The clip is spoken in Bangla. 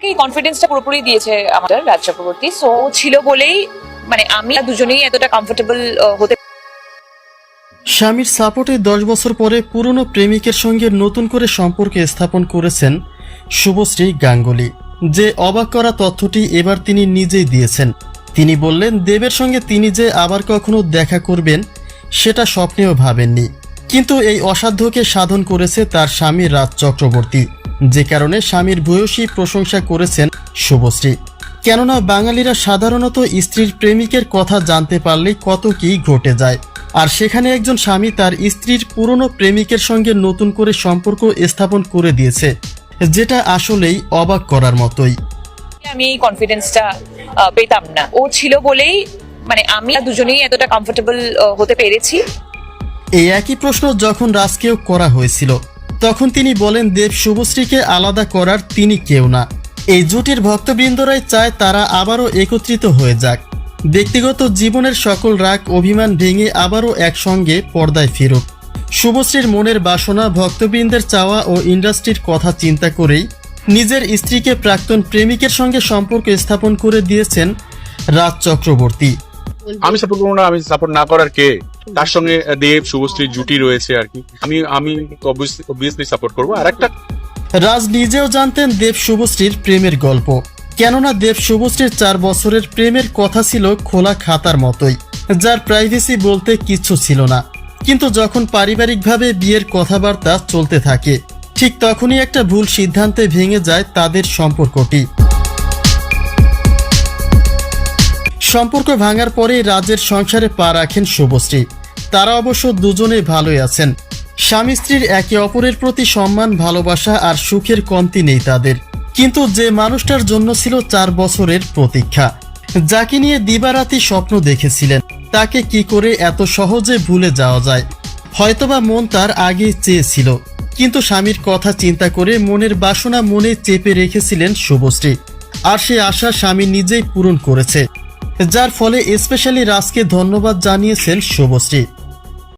এই কনফিডেন্সটা পুরোপুরি দিয়েছে আমাদের রাজ চক্রবর্তী। সো ছিল বলেই মানে আমি দুজনেই এতটা কমফোর্টেবল হতে। স্বামীর সাপোর্টে 10 বছর পরে পুরনো প্রেমিকের সঙ্গে নতুন করে সম্পর্ক স্থাপন করেছেন শুভশ্রী গাঙ্গুলি। যে অবাক করা তথ্যটি এবার তিনি নিজেই দিয়েছেন। তিনি বললেন, দেবের সঙ্গে তিনি যে আবার কখনো দেখা করবেন সেটা স্বপ্নেও ভাবেননি, কিন্তু এই অসাধ্যকে সাধন করেছে তার স্বামী রাজ চক্রবর্তী, যে কারণে স্বামীর ভূয়সী প্রশংসা করেছেন শুভশ্রী। কেননা বাঙালিরা সাধারণত স্ত্রীর প্রেমিকের কথা জানতে পারলেই কত কি ঘটে যায়, আর সেখানে একজন স্বামী তার স্ত্রীর পুরনো প্রেমিকের সঙ্গে নতুন করে সম্পর্ক স্থাপন করে দিয়েছে, যেটা আসলেই অবাক করার মতোই। আমি এই কনফিডেন্সটা পেতাম না, ও ছিল বলেই মানে আমি দুজনেই এতটা কমফোর্টেবল হতে পেরেছি। এই একই প্রশ্ন যখন রাজকেও করা হয়েছিল, তখন তিনি বলেন, দেব শুভশ্রীকে আলাদা করার তিনি কেউ না। এই জুটির ভক্তবৃন্দরাই চায় তারা আবারও একত্রিত হয়ে যাক, ব্যক্তিগত জীবনের সকল রাগ অভিমান ভেঙে আবারও একসঙ্গে পর্দায় ফিরুক। শুভশ্রীর মনের বাসনা, ভক্তবৃন্দের চাওয়া ও ইন্ডাস্ট্রির কথা চিন্তা করেই নিজের স্ত্রীকে প্রাক্তন প্রেমিকের সঙ্গে সম্পর্ক স্থাপন করে দিয়েছেন রাজ চক্রবর্তী। আমি সাপোর্ট করবো না, আমি সাপোর্ট না করার কে? তার সঙ্গে দেব শুভশ্রীর জুটি রয়েছে আর কি, আমি অবভিয়াসলি সাপোর্ট করবো। আর একটা, রাজ নিজেও জানতেন দেব শুভশ্রীর প্রেমের গল্প, কেননা দেব শুভশ্রীর 4 বছরের প্রেমের কথা ছিল খোলা খাতার মতোই, যার প্রাইভেসি বলতে কিচ্ছু ছিল না। কিন্তু যখন পারিবারিকভাবে বিয়ের কথাবার্তা চলতে থাকে, ঠিক তখনই একটা ভুল সিদ্ধান্তে ভেঙে যায় তাদের সম্পর্কটি। সম্পর্ক ভাঙার পরেই রাজের সংসারে পা রাখেন শুভশ্রী। তারা অবশ্য দুজনেই ভালোই আছেন। স্বামী স্ত্রীর একে অপরের প্রতি সম্মান, ভালোবাসা আর সুখের কমতি নেই তাদের। কিন্তু যে মানুষটার জন্য ছিল 4 বছরের প্রতীক্ষা, যাকে নিয়ে দিবারাতি স্বপ্ন দেখেছিলেন, তাকে কি করে এত সহজে ভুলে যাওয়া যায়? হয়তোবা মন তার আগেই চেয়েছিল, কিন্তু স্বামীর কথা চিন্তা করে মনের বাসনা মনে চেপে রেখেছিলেন শুভশ্রী, আর সে আশা স্বামী নিজেই পূরণ করেছে, যার ফলে স্পেশালি রাজকে ধন্যবাদ জানিয়েছেন শুভশ্রী।